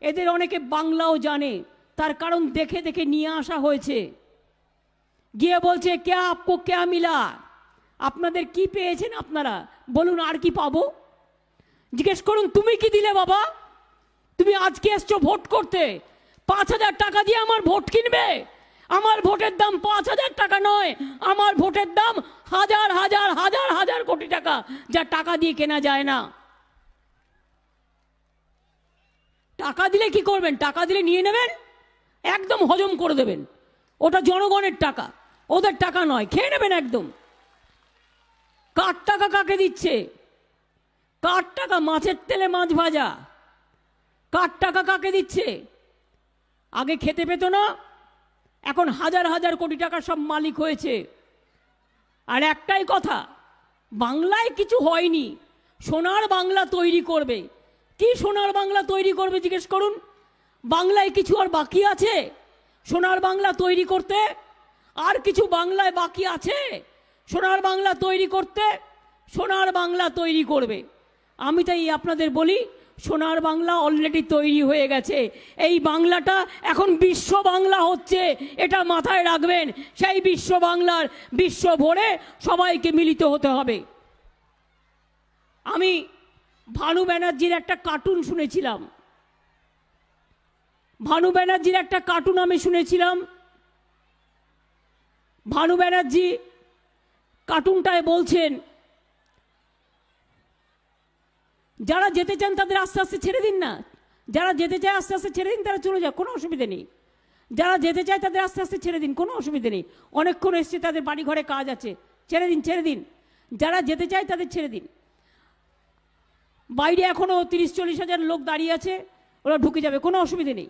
এদের অনেকে বাংলাও জানে, তার কারণ দেখে দেখে নিয়ে আসা হয়েছে। গিয়ে বলছে কে আপকো কে মিলা, আপনাদের কি পেয়েছেন আপনারা বলুন, আর কি পাবো? জিজ্ঞেস করুন তুমি কি দিলে বাবা? তুমি আজকে এসছো ভোট করতে, 5,000 টাকা দিয়ে আমার ভোট কিনবে? আমার ভোটের দাম 5,000 টাকা নয়, আমার ভোটের দাম হাজার হাজার হাজার হাজার কোটি টাকা, যা টাকা দিয়ে কেনা যায় না। টাকা দিলে কি করবেন? টাকা দিলে নিয়ে নেবেন, একদম হজম করে দেবেন। ওটা জনগণের টাকা, ওদের টাকা নয়, খেয়ে নেবেন একদম। কার টাকা কাকে দিচ্ছে? কার টাকা? মাছের তেলে মাছ ভাজা। কার টাকা কাকে দিচ্ছে? আগে খেতে পেত না, এখন হাজার হাজার কোটি টাকা সব মালিক হয়েছে। আর একটাই কথা, বাংলায় কিছু হয়নি, সোনার বাংলা তৈরি করবে। কি সোনার বাংলা তৈরি করবে জিজ্ঞেস করুন? বাংলায় কিছু আর বাকি আছে সোনার বাংলা তৈরি করতে? আর কিছু বাংলায় বাকি আছে সোনার বাংলা তৈরি করতে? সোনার বাংলা তৈরি করবে। আমি তাই আপনাদের বলি, সোনার বাংলা অলরেডি তৈরি হয়ে গেছে। এই বাংলাটা এখন বিশ্ব বাংলা হচ্ছে, এটা মাথায় রাখবেন। সেই বিশ্ব বাংলার বিশ্ব ভরে সবাইকে মিলিত হতে হবে। আমি ভানু ব্যানার্জির একটা কার্টুন শুনেছিলাম, ভানু ব্যানার্জির একটা কার্টুন আমি শুনেছিলাম। ভানু ব্যানার্জি কার্টুনটায় বলছেন, যারা যেতে চান তাদের আস্তে আস্তে ছেড়ে দিন না, যারা যেতে চায় আস্তে আস্তে ছেড়ে দিন, তারা চলে যায়, কোনো অসুবিধা নেই। যারা যেতে চায় তাদের আস্তে আস্তে ছেড়ে দিন, কোনো অসুবিধা নেই। অনেকক্ষণ এসছে, তাদের বাড়ি ঘরে কাজ আছে, ছেড়ে দিন, ছেড়ে দিন। যারা যেতে চায় তাদের ছেড়ে দিন। বাইরে এখনো 30-40 হাজার লোক দাঁড়িয়ে আছে, ওরা ঢুকে যাবে, কোনো অসুবিধা নেই,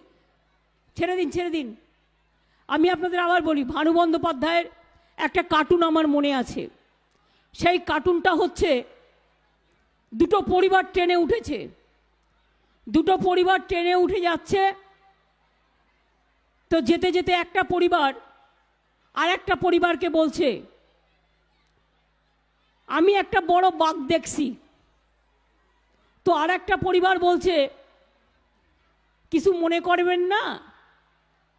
ছেড়ে দিন, ছেড়ে দিন। আমি আপনাদের আবার বলি, ভানু বন্দ্যোপাধ্যায়ের একটা কার্টুন আমার মনে আছে। সেই কার্টুনটা হচ্ছে, দুটো পরিবার ট্রেনে উঠেছে, দুটো পরিবার ট্রেনে উঠে যাচ্ছে, তো যেতে যেতে একটা পরিবার আর একটা পরিবারকে বলছে, আমি একটা বড় বাঘ দেখছি। তো আর একটা পরিবার বলছে, কিছু মনে করবেন না,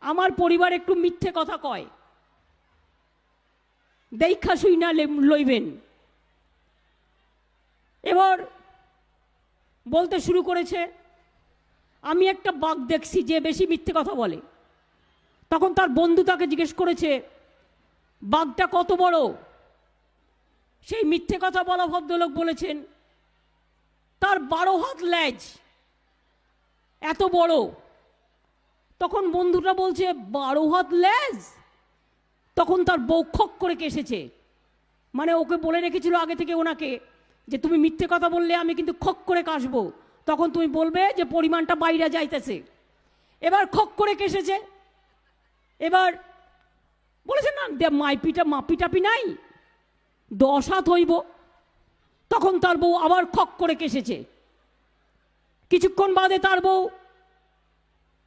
আমার পরিবার একটু মিথ্যে কথা কয়, দেখা শুই না লইবেন। এবার বলতে শুরু করেছে, আমি একটা বাঘ দেখছি, যে বেশি মিথ্যে কথা বলে। তখন তার বন্ধু তাকে জিজ্ঞেস করেছে, বাঘটা কত বড়? সেই মিথ্যে কথা বলা ভদ্রলোক বলেছেন, তার 12 হাত লেজ, এত বড়। তখন বন্ধুটা বলছে, 12 হাত লেজ? তখন তার বউ খক করে কেসেছে, মানে ওকে বলে রেখেছিল আগে থেকে ওনাকে, যে তুমি মিথ্যে কথা বললে আমি কিন্তু খক করে কাশবো, তখন তুমি বলবে যে পরিমাণটা বাইরে যাইতেছে। এবার খক করে কেসেছে। এবার বলেছে, না মাপিটাপি নাই, 10 হাত হইব। তখন তার বউ আবার খক করে কেসেছে। কিছুক্ষণ বাদে তার বউ,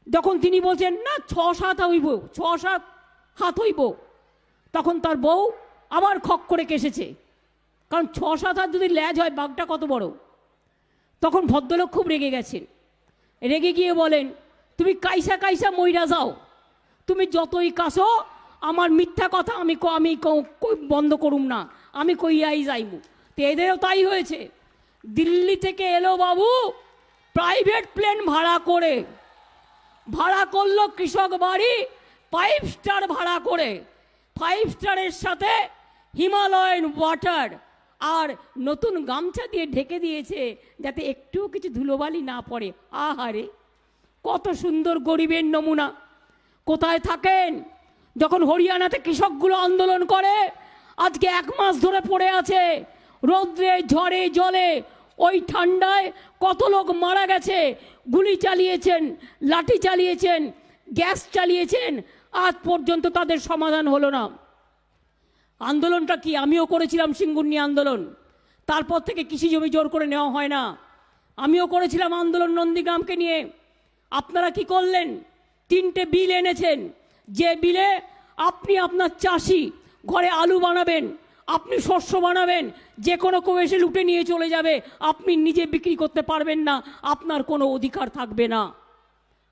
যখন তিনি বলছেন না 6-7 হইব, 6-7 হাত হইব, তখন তার বউ আবার খক করে কেসেছে, কারণ 6-7 হাত যদি লেজ হয়, বাঘটা কত বড়। তখন ভদ্রলোক খুব রেগে গেছেন, রেগে গিয়ে বলেন, তুমি কাইসা কাইসা মইরা যাও, তুমি যতই কাশো, আমার মিথ্যা কথা আমি বন্ধ করুম না, আমি কইয়াই যাইবো। তো এদেরও তাই হয়েছে। দিল্লি থেকে এলো বাবু প্রাইভেট প্লেন ভাড়া করে, ভাড়া করলো কৃষক বাড়ি 5 স্টার ভাড়া করে, 5 স্টারের সাথে হিমালয়ান ওয়াটার আর নতুন গামছা দিয়ে ঢেকে দিয়েছে, যাতে একটুও কিছু ধুলোবালি না পড়ে। আহারে, কত সুন্দর গরিবের নমুনা। কোথায় থাকেন? যখন হরিয়ানাতে কৃষকগুলো আন্দোলন করে, আজকে 1 মাস ধরে পড়ে আছে রৌদ্রে ঝড়ে জলে। ওই ঠান্ডায় কত লোক মারা গেছে, গুলি চালিয়েছেন, লাঠি চালিয়েছেন, গ্যাস চালিয়েছেন, আজ পর্যন্ত তাদের সমাধান হলো না। আন্দোলনটা কি? আমিও করেছিলাম সিঙ্গুর আন্দোলন, তারপর থেকে কৃষি জমি জোর করে নেওয়া হয় না। আমিও করেছিলাম আন্দোলন নন্দীগ্রামকে নিয়ে। আপনারা কি করলেন? 3টে বিল এনেছেন, যে বিলে আপনি আপনার চাষি ঘরে আলু বানাবেন, আপনি শস্য বানাবেন, যে কোনো কেউ এসে লুটে নিয়ে চলে যাবে, আপনি নিজে বিক্রি করতে পারবেন না, আপনার কোনো অধিকার থাকবে না।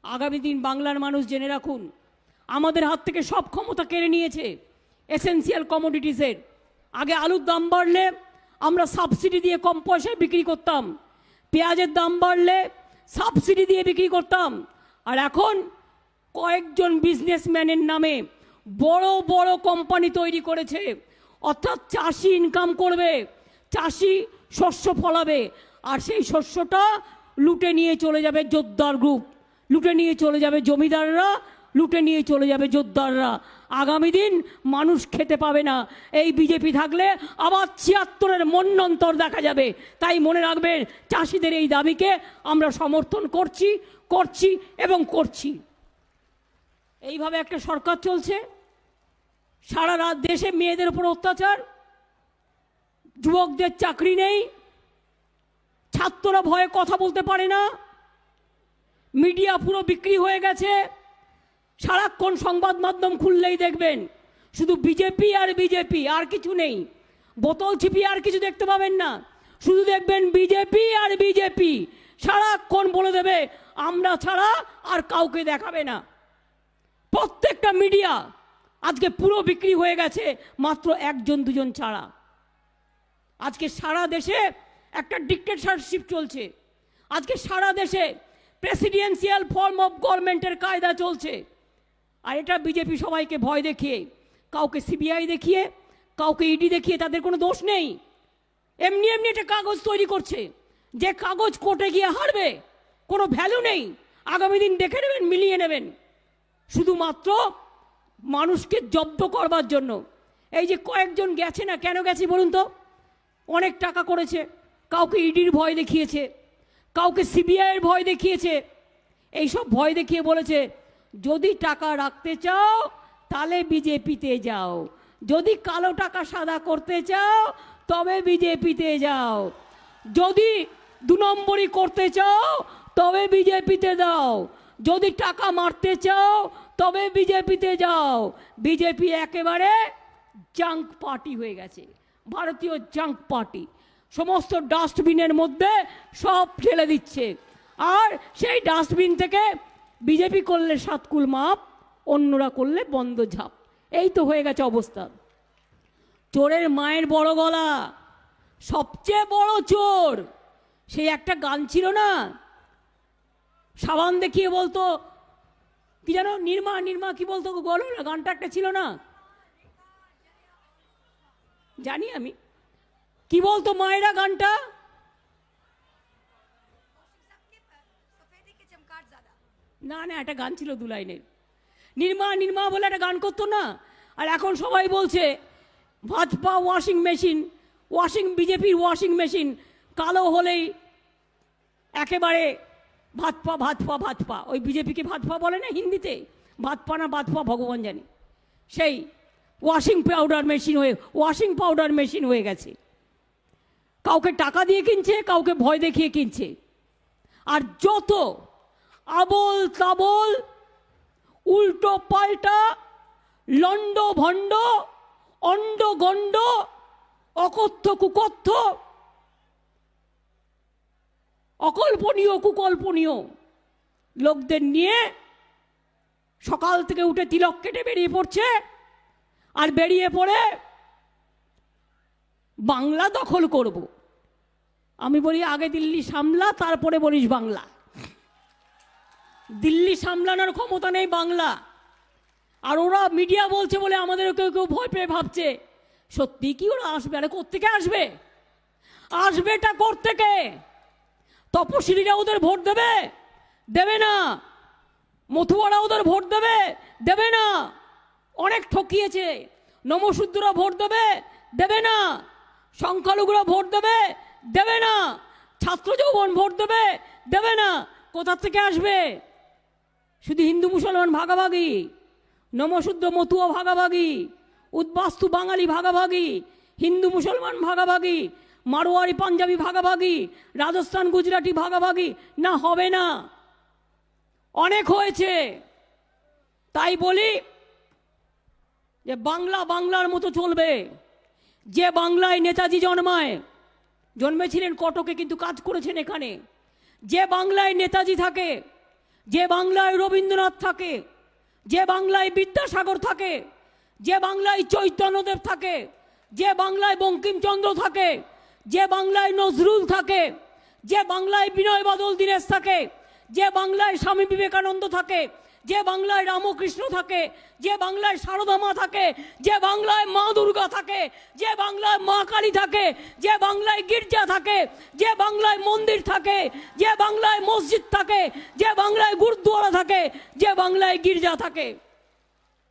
আগামী দিন বাংলার মানুষ জেনে রাখুন, আমাদের হাত থেকে সব ক্ষমতা কেড়ে নিয়েছে এসেন্সিয়াল কমোডিটিসের। আগে আলুর দাম বাড়লে আমরা সাবসিডি দিয়ে কম পয়সায় বিক্রি করতাম, পেঁয়াজের দাম বাড়লে সাবসিডি দিয়ে বিক্রি করতাম। আর এখন কয়েকজন বিজনেসম্যানের নামে বড় বড় কোম্পানি তৈরি করেছে, অর্থাৎ চাষি ইনকাম করবে, চাষি শস্য ফলাবে, আর সেই শস্যটা লুটে নিয়ে চলে যাবে জোরদার গ্রুপ, লুটে নিয়ে চলে যাবে জমিদাররা, লুটে নিয়ে চলে যাবে জোরদাররা। আগামী দিন মানুষ খেতে পাবে না। এই বিজেপি থাকলে আবার ৭৬-এর মন্বন্তর দেখা যাবে। তাই মনে রাখবেন, চাষিদের এই দাবিকে আমরা সমর্থন করছি এবং করছি। এইভাবে একটা সরকার চলছে, সারা রাত দেশে মেয়েদের উপর অত্যাচার, যুবকদের চাকরি নেই, ছাত্ররা ভয়ে কথা বলতে পারে না, মিডিয়া পুরো বিক্রি হয়ে গেছে। সারাক্ষণ সংবাদ মাধ্যম খুললেই দেখবেন শুধু বিজেপি আর বিজেপি, আর কিছু নেই। বোতল ছিপিয়ে আর কিছু দেখতে পাবেন না, শুধু দেখবেন বিজেপি আর বিজেপি। সারাক্ষণ বলে দেবে আমরা ছাড়া আর কাউকে দেখাবে না। প্রত্যেকটা মিডিয়া আজকে পুরো বিক্রি হয়ে গেছে, মাত্র 1-2জন ছাড়া। আজকে সারা দেশে একটা ডিক্টেটরশিপ চলছে, আজকে সারা দেশে প্রেসিডেন্সিয়াল ফর্ম অফ গভর্নমেন্টের কায়দা চলছে। আর এটা বিজেপি সবাইকে ভয় দেখিয়ে, কাউকে সিবিআই দেখিয়ে, কাউকে ইডি দেখিয়ে, তাদের কোনো দোষ নেই, এমনি এমনি একটা কাগজ তৈরি করছে, যে কাগজ কোর্টে গিয়ে হারবে, কোনো ভ্যালু নেই। আগামী দিন দেখে নেবেন, মিলিয়ে নেবেন, শুধুমাত্র মানুষকে জব্দ করবার জন্য। এই যে কয়েকজন গেছে না, কেন গেছে বলুন তো? অনেক টাকা করেছে, কাউকে ইডির ভয় দেখিয়েছে, কাউকে সিবিআইয়ের ভয় দেখিয়েছে। এইসব ভয় দেখিয়ে বলেছে যদি টাকা রাখতে চাও তাহলে বিজেপিতে যাও, যদি কালো টাকা সাদা করতে চাও তবে বিজেপিতে যাও, যদি 2 নম্বরই করতে চাও তবে বিজেপিতে দাও, যদি টাকা মারতে চাও তবে বিজেপিতে যাও। বিজেপি একেবারে জাঙ্ক পার্টি হয়ে গেছে, ভারতীয় জাঙ্ক পার্টি। সমস্ত ডাস্টবিনের মধ্যে সব ফেলে দিচ্ছে, আর সেই ডাস্টবিন থেকে বিজেপি করলে 7 কুল মাপ, অন্যরা করলে বন্ধ ঝাপ। এই তো হয়ে গেছে অবস্থা। চোরের মায়ের বড় গলা, সবচেয়ে বড় চোর। সেই একটা গান ছিল না, সাবান দেখিয়ে বলতো কি জানো, নির্মা নির্মা কি বলতো, বলো না, গানটা একটা ছিল না, জানি আমি কি বলতো মায়েরা গানটা, না না একটা গান ছিল 2 লাইনের, নির্মা নির্মা বলে একটা গান করতো না। আর এখন সবাই বলছে ভাজপা ওয়াশিং মেশিন, বিজেপির ওয়াশিং মেশিন কালো হলেই একেবারে ভাজপা ভাজপা ভাজপা। ওই বিজেপিকে ভাজপা বলে না হিন্দিতে, ভাজপা না ভাজপা ভগবান জানে। সেই ওয়াশিং পাউডার মেশিন হয়ে গেছে। কাউকে টাকা দিয়ে কিনছে, কাউকে ভয় দেখিয়ে কিনছে। আর যত আবল তাবল উল্টো পাল্টা লন্ড ভণ্ড অন্ড গণ্ড অকথ্য কুকথ্য অকল্পনীয় কুকল্পনীয় লোকদের নিয়ে সকাল থেকে উঠে তিলক কেটে বেরিয়ে পড়ছে, আর বেরিয়ে পড়ে বাংলা দখল করব। আমি বলি আগে দিল্লি সামলা, তারপরে বলিস বাংলা। দিল্লি সামলানোর ক্ষমতা নেই বাংলা। আর ওরা মিডিয়া বলছে বলে আমাদের কেউ কেউ ভয় পেয়ে ভাবছে সত্যি কি ওরা আসবে। আরে কোত্থেকে আসবে? আসবেটা কোত্থেকে? তপশিলীরা ওদের ভোট দেবে? দেবে না। মথুয়ারা ওদের ভোট দেবে? দেবে না। অনেক ঠকিয়েছে। নমশূদ্ররা ভোট দেবে? দেবে না। সংখ্যালঘুরা ভোট দেবে, দেবে না। ছাত্র যৌবন ভোট দেবে, দেবে না। কোথা থেকে আসবে? শুধু হিন্দু মুসলমান ভাগাভাগি, নমশূদ্র মতুয়া ভাগাভাগি, উদ্বাস্তু বাঙালি ভাগাভাগি, হিন্দু মুসলমান ভাগাভাগি, মারোয়ারি পাঞ্জাবি ভাগাভাগি, রাজস্থান গুজরাটি ভাগাভাগি না, হবে না। অনেক হয়েছে। তাই বলি যে বাংলা বাংলার মতো চলবে। যে বাংলায় নেতাজি জন্মেছিলেন কটকে, কিন্তু কাজ করেছেন এখানে। যে বাংলায় নেতাজি থাকে, যে বাংলায় রবীন্দ্রনাথ থাকে, যে বাংলায় বিদ্যাসাগর থাকে, যে বাংলায় চৈতন্যদেব থাকে, যে বাংলায় বঙ্কিমচন্দ্র থাকে, যে বাংলায় নজরুল থাকে, যে বাংলায় বিনয় বাদল দীনেশ থাকে, যে বাংলায় স্বামী বিবেকানন্দ থাকে, যে বাংলায় রামকৃষ্ণ থাকে, যে বাংলায় সারদা মা থাকে, যে বাংলায় মা দুর্গা থাকে, যে বাংলায় মা কালী থাকে, যে বাংলায় গির্জা থাকে, যে বাংলায় মন্দির থাকে, যে বাংলায় মসজিদ থাকে, যে বাংলায় গুরুদ্বারা থাকে, যে বাংলায় গির্জা থাকে,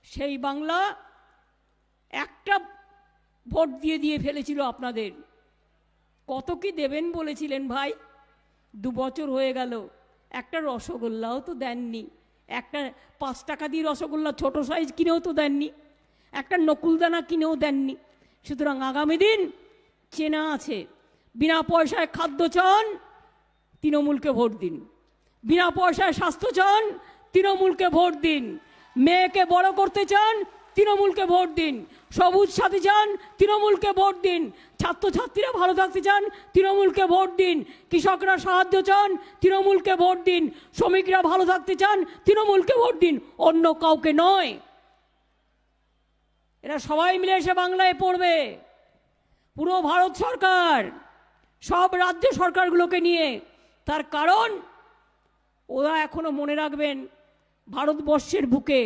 সেই বাংলা একটা ভোট দিয়ে দিয়ে ফেলেছিল আপনাদের। কত কি দেবেন বলেছিলেন ভাই? 2 বছর হয়ে গেল, একটা রসগোল্লাও তো দেননি। একটা 5 টাকা দিয়ে রসগোল্লা ছোট সাইজ কিনেও তো দেননি, একটা নকুলদানা কিনেও দেননি। সুতরাং আগামী দিন চেনা আছে, বিনা পয়সায় খাদ্য চান, তৃণমূলকে ভোট দিন। বিনা পয়সায় স্বাস্থ্য চান, তৃণমূলকে ভোট দিন। মেয়েকে বড় করতে চান, তৃণমূলকে ভোট দিন। সবুজ সাথী চান, তৃণমূলকে ভোট দিন। ছাত্রছাত্রীরা ভালো থাকতে চান, তৃণমূলকে ভোট দিন। কৃষকরা সাহায্য চান, তৃণমূলকে ভোট দিন। শ্রমিকরা ভালো থাকতে চান, তৃণমূলকে ভোট দিন, অন্য কাউকে নয়। এরা সবাই মিলে এসে বাংলায় পড়বে, পুরো ভারত সরকার, সব রাজ্য সরকারগুলোকে নিয়ে। তার কারণ ওরা এখনো মনে রাখবেন, ভারতবর্ষের বুকে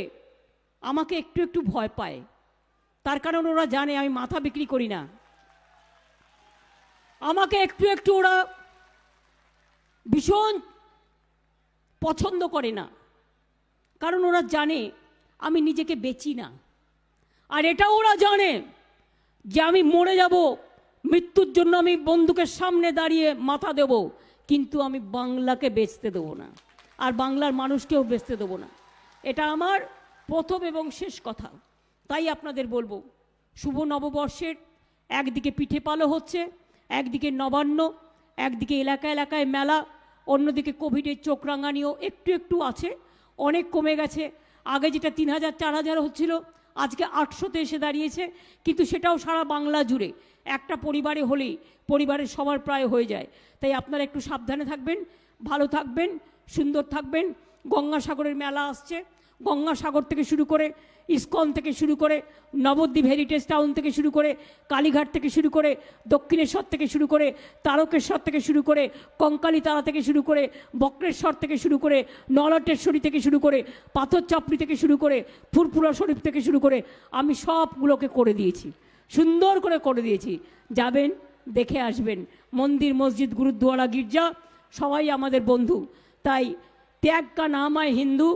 আমাকে একটু একটু ভয় পায়। তার কারণ ওরা জানে আমি মাথা বিক্রি করি না। আমাকে একটু একটু ওরা ভীষণ পছন্দ করে না, কারণ ওরা জানে আমি নিজেকে বেচি না। আর এটাও ওরা জানে যে আমি মরে যাব, মৃত্যুর জন্য আমি বন্দুকের সামনে দাঁড়িয়ে মাথা দেব, কিন্তু আমি বাংলাকে বেচতে দেবো না, আর বাংলার মানুষকেও বেচতে দেবো না। এটা আমার প্রথম এবং শেষ কথা। তাই আপনাদের বলবো, শুভ নববর্ষের একদিকে পিঠে পালো হচ্ছে, একদিকে নবান্ন, একদিকে এলাকা এলাকায় মেলা, অন্যদিকে কোভিডের চোখ রাঙানিও একটু একটু আছে, অনেক কমে গেছে। আগে যেটা 3000 4000 হচ্ছিল, আজকে 800-তে এসে দাঁড়িয়েছে। কিন্তু সেটাও সারা বাংলা জুড়ে একটা পরিবারে হলেই পরিবারের সবার প্রায় হয়ে যায়। তাই আপনারা একটু সাবধানে থাকবেন, ভালো থাকবেন, সুন্দর থাকবেন। গঙ্গাসাগরের মেলা আসছে, গঙ্গাসাগর থেকে শুরু করে ইস্কন থেকে শুরু করে নবদ্বীপ হেরিটেজ টাউন থেকে শুরু করে কালীঘাট থেকে শুরু করে দক্ষিণেশ্বর থেকে শুরু করে তারকেশ্বর থেকে শুরু করে কঙ্কালীতলা থেকে শুরু করে বক্রেশ্বর থেকে শুরু করে নলটেশ্বরী থেকে শুরু করে পাথর চাপড়ি থেকে শুরু করে ফুরফুরা শরীফ থেকে শুরু করে আমি সবগুলোকে করে দিয়েছি, সুন্দর করে দিয়েছি। যাবেন, দেখে আসবেন। মন্দির, মসজিদ, গুরুদ্বারা, গির্জা সবাই আমাদের বন্ধু। তাই त्याग का नाम है हिंदू,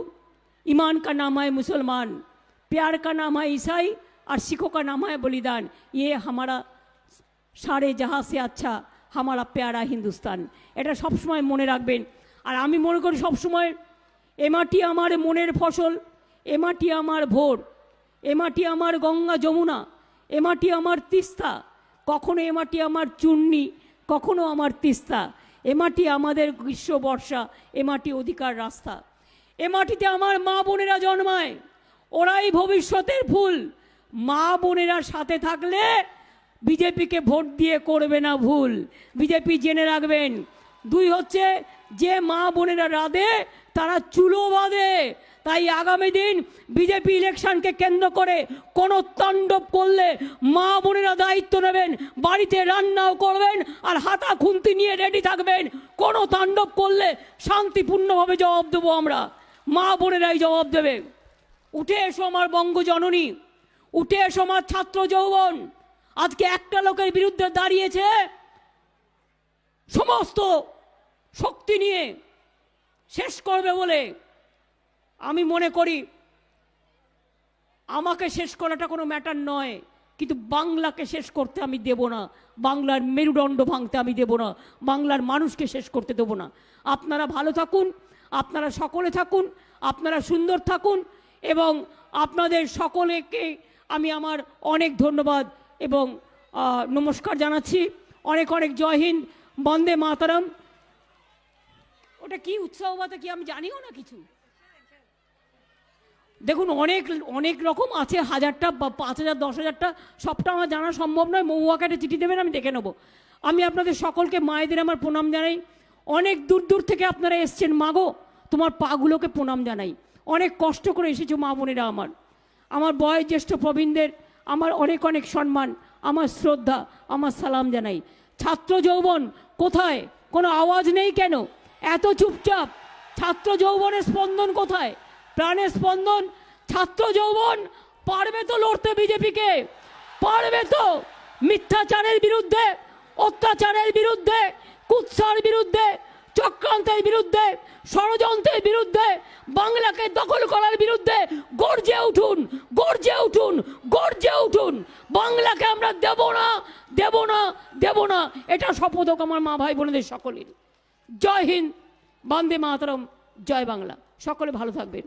ईमान का नाम है मुसलमान, प्यार का नाम है ईसाई और सिखों का नाम है बलिदान। ये हमारा सारे जहाँ से अच्छा हमारा प्यारा हिंदुस्तान। এটা সব সময় মনে রাখবেন। আর আমি মনে করি সব সময় এ মাটি আমার মনের ফসল, এ মাটি আমার ভোর, এ মাটি আমার গঙ্গা যমুনা, এ মাটি আমার তিস্তা। কখনো এ মাটি আমার চূর্ণী, কখনো আমার তিস্তা। এ মাটি আমাদের গ্রীষ্ম বর্ষা, এ মাটি অধিকার রাস্তা। এ মাটিতে আমার মা বোনেরা জন্মায়, ওরাই ভবিষ্যতের ফুল। মা বোনেরা সাথে থাকলে বিজেপিকে ভোট দিয়ে করবে না ভুল। বিজেপি জেনে রাখবেন, 2 হচ্ছে যে মা বোনেরা রাধে তারা চুলো বাঁধে। তাই আগামী দিন বিজেপি ইলেকশনকে কেন্দ্র করে কোনো তাণ্ডব করলে মা বোনেরা দায়িত্ব নেবেন, বাড়িতে রান্নাও করবেন আর হাতা খুন্তি নিয়ে রেডি থাকবেন। কোনো তাণ্ডব করলে শান্তিপূর্ণভাবে জবাব দেবো আমরা, মা বোনেরাই জবাব দেবে। উঠে এসো আমার বঙ্গজননী, উঠে এসো আমার ছাত্র যৌবন। আজকে একটা লোকের বিরুদ্ধে দাঁড়িয়েছে সমস্ত শক্তি নিয়ে শেষ করবে বলে। আমি মনে করি আমাকে শেষ করাটা কোনো ম্যাটার নয়, কিন্তু বাংলাকে শেষ করতে আমি দেব না, বাংলার মেরুদণ্ড ভাঙতে আমি দেব না, বাংলার মানুষকে শেষ করতে দেব না। আপনারা ভালো থাকুন, আপনারা সকলে থাকুন, আপনারা সুন্দর থাকুন, এবং আপনাদের সকলকে আমি আমার অনেক ধন্যবাদ এবং নমস্কার জানাচ্ছি। অনেক অনেক জয় হিন্দ, বন্দে মাতরম। ওটা কি উৎসব বাতা কি আমি জানিও না কিছু। দেখুন অনেক অনেক রকম আছে, 1000টা বা 5000 10,000টা, সবটা আমার জানা সম্ভব নয়। মহুয়াকে একটা চিঠি দেবেন, আমি দেখে নেব। আমি আপনাদের সকলকে মায়েদের আমার প্রণাম জানাই। অনেক দূর দূর থেকে আপনারা এসছেন, মাগো তোমার পাগুলোকে প্রণাম জানাই। অনেক কষ্ট করে এসেছো মা বোনেরা আমার। আমার বয়োজ্যেষ্ঠ প্রবীণদের আমার অনেক অনেক সম্মান, আমার শ্রদ্ধা, আমার সালাম জানাই। ছাত্র যৌবন কোথায়? কোনো আওয়াজ নেই কেন? এত চুপচাপ। ছাত্র যৌবনের স্পন্দন কোথায়? প্রাণের স্পন্দন। ছাত্র যৌবন পারবে তো লড়তে বিজেপিকে? পারবে তো মিথ্যাচারের বিরুদ্ধে, অত্যাচারের বিরুদ্ধে, কুৎসার বিরুদ্ধে, চক্রান্তের বিরুদ্ধে, ষড়যন্ত্রের বিরুদ্ধে, বাংলাকে দখল করার বিরুদ্ধে গর্জে উঠুন, গর্জে উঠুন, গর্জে উঠুন। বাংলাকে আমরা দেব না, দেব না, দেব না। এটা শপথ হোক আমার মা ভাই বোনেদের সকলের। জয় হিন্দ, বন্দে মাতরম, জয় বাংলা। সকলে ভালো থাকবেন।